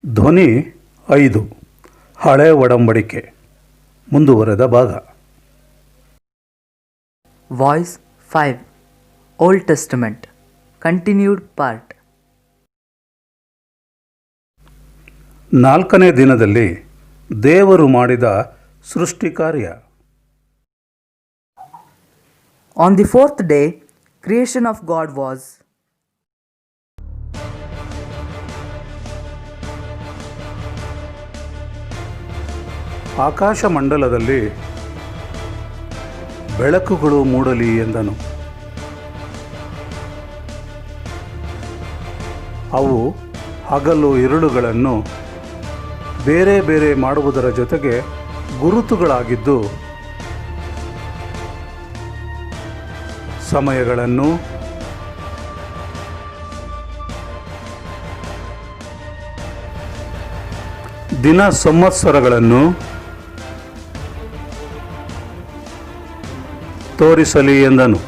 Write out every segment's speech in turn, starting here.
ಧ್ವನಿ 5 ಹಳೆ ಒಡಂಬಡಿಕೆ ಮುಂದುವರೆದ ಭಾಗ. Voice 5 old Testament continued part. 4ನೇ ದಿನದಲ್ಲಿ ದೇವರು ಮಾಡಿದ ಸೃಷ್ಟಿ ಕಾರ್ಯ. On the fourth day, creation of God was. ಆಕಾಶ ಮಂಡಲದಲ್ಲಿ ಬೆಳಕುಗಳು ಮೂಡಲಿ ಎಂದನು. ಅವು ಹಗಲು ಇರುಳುಗಳನ್ನು ಬೇರೆ ಬೇರೆ ಮಾಡುವುದರ ಜೊತೆಗೆ ಗುರುತುಗಳಾಗಿದ್ದು ಸಮಯಗಳನ್ನು ದಿನ ಸಂವತ್ಸರಗಳನ್ನು ತೋರಿಸಲಿ ಎಂದನು.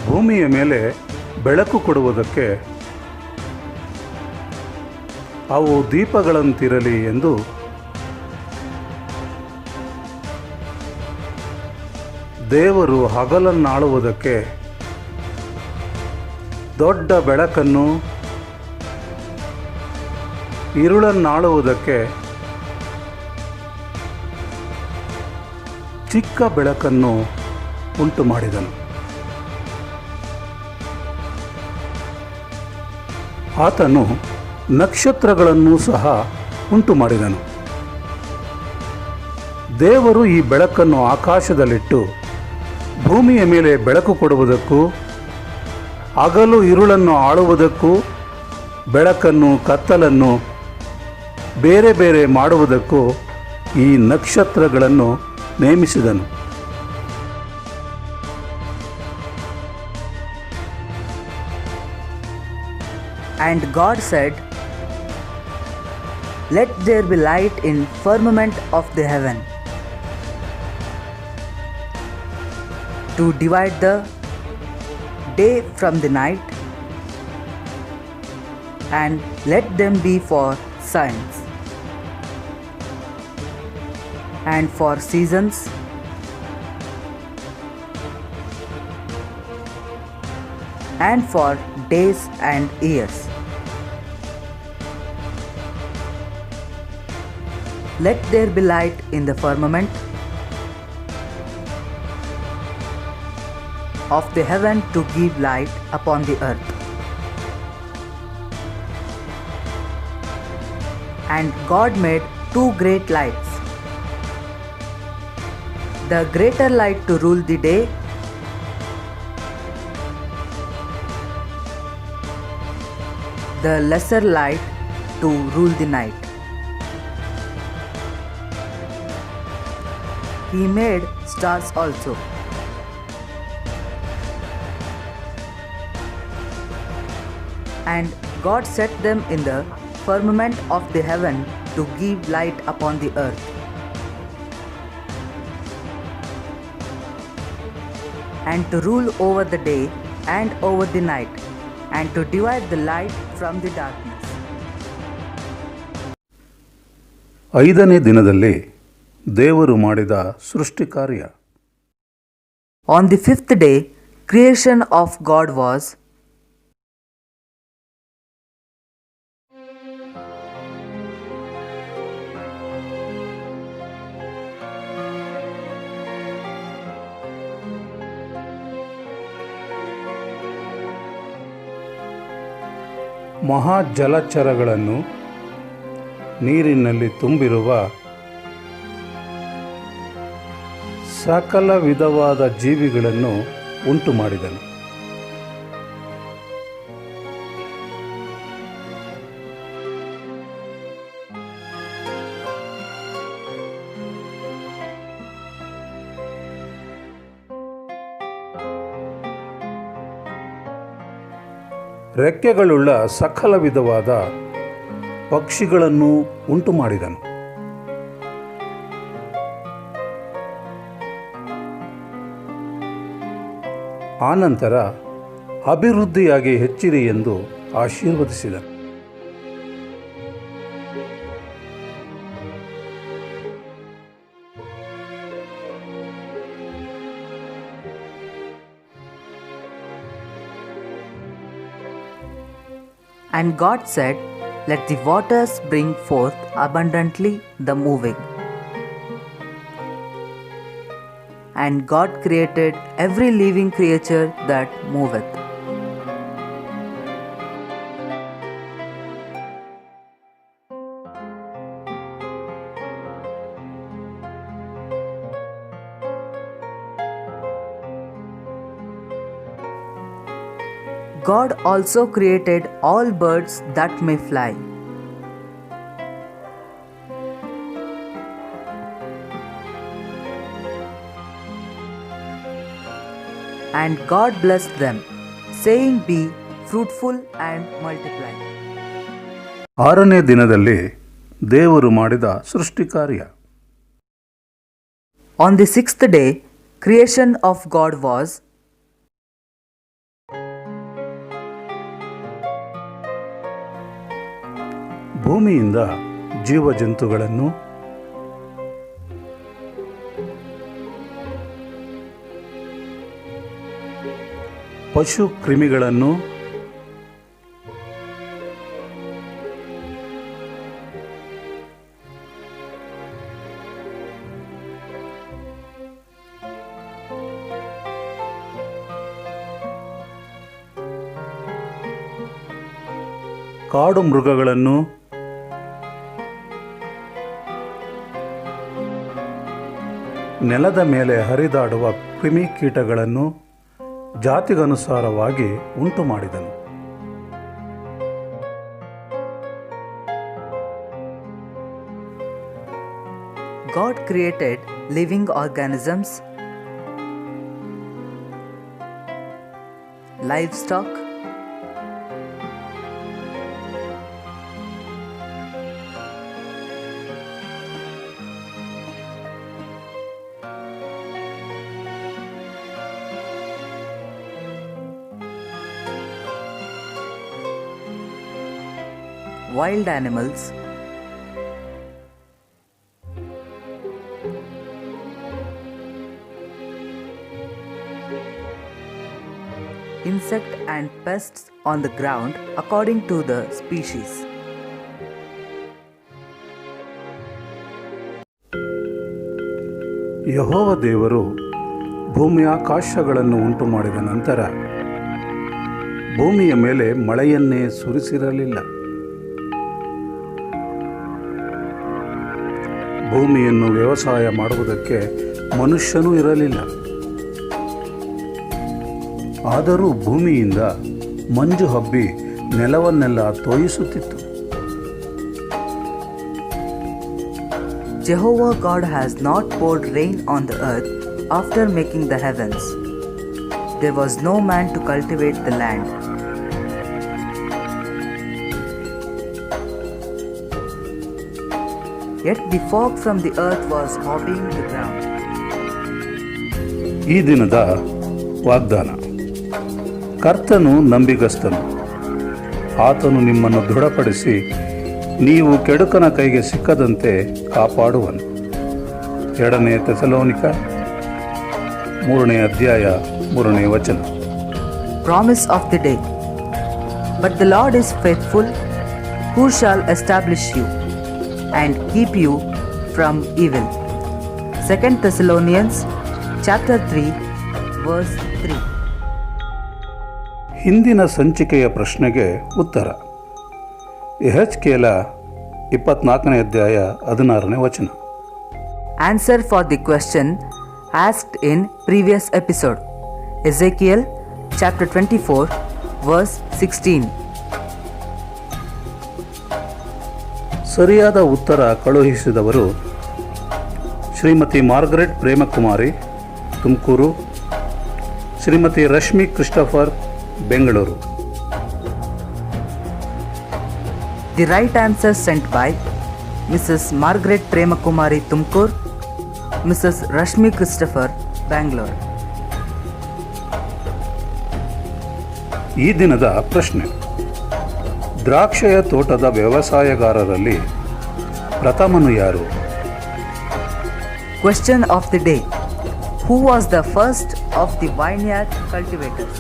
ಭೂಮಿಯ ಮೇಲೆ ಬೆಳಕು ಕೊಡುವುದಕ್ಕೆ ಅವು ದೀಪಗಳಂತಿರಲಿ ಎಂದು ದೇವರು ಹಗಲನ್ನಾಳುವುದಕ್ಕೆ ದೊಡ್ಡ ಬೆಳಕನ್ನು, ಇರುಳನ್ನಾಳುವುದಕ್ಕೆ ಚಿಕ್ಕ ಬೆಳಕನ್ನು ಉಂಟು ಮಾಡಿದನು. ಆತನು ನಕ್ಷತ್ರಗಳನ್ನು ಸಹ ಉಂಟು ಮಾಡಿದನು. ದೇವರು ಈ ಬೆಳಕನ್ನು ಆಕಾಶದಲ್ಲಿಟ್ಟು ಭೂಮಿಯ ಮೇಲೆ ಬೆಳಕು ಕೊಡುವುದಕ್ಕೂ ಹಗಲು ಇರುಳನ್ನು ಆಳುವುದಕ್ಕೂ ಬೆಳಕನ್ನು ಕತ್ತಲನ್ನು ಬೇರೆ ಬೇರೆ ಮಾಡುವುದಕ್ಕೂ ಈ ನಕ್ಷತ್ರಗಳನ್ನು ನೇಮಿಸಿದನು. And God said, "Let there be light in firmament of the heaven, to divide the day from the night, and let them be for signs, and for seasons, and for days and years. Let there be light in the firmament of the heaven to give light upon the earth." And God made 2 great lights, the greater light to rule the day, the lesser light to rule the night. He made stars also, and God set them in the firmament of the heaven to give light upon the earth, and to rule over the day and over the night, and to divide the light from the darkness. 5ನೇ ದಿನದಲ್ಲಿ ದೇವರು ಮಾಡಿದ ಸೃಷ್ಟಿ ಕಾರ್ಯ. On the 5th day, creation of God was. ಮಹಾ ಜಲಚರಗಳನ್ನು, ನೀರಿನಲ್ಲಿ ತುಂಬಿರುವ ಸಕಲ ವಿಧವಾದ ಜೀವಿಗಳನ್ನು ಉಂಟು ಮಾಡಿದನು. ರೆಕ್ಕೆಗಳುಳ್ಳ ಸಕಲ ವಿಧವಾದ ಪಕ್ಷಿಗಳನ್ನು ಉಂಟು ಮಾಡಿದನು. ಆನಂತರ ಅಭಿವೃದ್ಧಿಯಾಗಿ ಹೆಚ್ಚಿರಿ ಎಂದು ಆಶೀರ್ವದಿಸಿದನು. And God said, "Let the waters bring forth abundantly the moving." And God created every living creature that moveth. God also created all birds that may fly. And God blessed them, saying, "Be fruitful and multiply." ಆರನೇ ದಿನದಲ್ಲಿ ದೇವರು ಮಾಡಿದ ಸೃಷ್ಟಿ ಕಾರ್ಯ. On the sixth day, creation of God was. ಭೂಮಿಯಿಂದ ಜೀವಜಂತುಗಳನ್ನು, ಪಶು ಕ್ರಿಮಿಗಳನ್ನು, ಕಾಡು ಮೃಗಗಳನ್ನು, ನೆಲದ ಮೇಲೆ ಹರಿದಾಡುವ ಕ್ರಿಮಿಕೀಟಗಳನ್ನು ಜಾತಿಗನುಸಾರವಾಗಿ ಉಂಟು ಮಾಡಿದನು. God created living organisms, livestock, wild animals, insect and pests on the ground according to the species. ಯೆಹೋವ ದೇವರು ಭೂಮಿಯಾಕಾಶಗಳನ್ನು ಉಂಟು ಮಾಡಿದ ನಂತರ ಭೂಮಿಯ ಮೇಲೆ ಮಳೆಯನ್ನೇ ಸುರಿಸಿರಲಿಲ್ಲ. ಭೂಮಿಯನ್ನು ವ್ಯವಸಾಯ ಮಾಡುವುದಕ್ಕೆ ಮನುಷ್ಯನೂ ಇರಲಿಲ್ಲ. ಆದರೂ ಭೂಮಿಯಿಂದ ಮಂಜು ಹಬ್ಬಿ ನೆಲವನ್ನೆಲ್ಲ ತೋಯಿಸುತ್ತಿತ್ತು. Jehovah God has not poured rain on the earth after making the heavens. There was no man to cultivate the land. Yet the fog from the earth was hobbying the ground. ಈ ದಿನದ ವಾಗ್ದಾನ. ಕರ್ತನು ನಂಬಿಗಸ್ತನು, ಆತನು ನಿಮ್ಮನ್ನು ದೃಢಪಡಿಸಿ ನೀವು ಕೆಡುಕನ ಕೈಗೆ ಸಿಕ್ಕದಂತೆ ಕಾಪಾಡುವನು. 2 ಥೆಸಲೋನಿಕ 3ನೇ ಅಧ್ಯಾಯ 3ನೇ ವಚನ. Promise of the day. But the Lord is faithful, who shall establish you and keep you from evil. 2 Thessalonians chapter 3 verse 3. ಹಿಂದಿನ ಸಂಚಿಕೆಯ ಪ್ರಶ್ನೆಗೆ ಉತ್ತರ. ಯೆಹೆಜ್ಕೇಲ 24ನೇ ಅಧ್ಯಾಯ 16ನೇ ವಚನ. Answer for the question asked in previous episode. Ezekiel chapter 24 verse 16. ಸರಿಯಾದ ಉತ್ತರ ಕಳುಹಿಸಿದವರು Shrimati Margaret Premakumari, Tumakuru, Shrimati Rashmi Christopher, Bengaluru. The right answer sent by Mrs. Margaret Premakumari, Tumkur, Mrs. Rashmi Christopher, Bangalore. ಈ ದಿನದ ಪ್ರಶ್ನೆ. ದ್ರಾಕ್ಷೆಯ ತೋಟದ ವ್ಯವಸಾಯಗಾರರಲ್ಲಿ ಪ್ರಥಮನು ಯಾರು? Question of the day. Who was the first of the vineyard cultivators?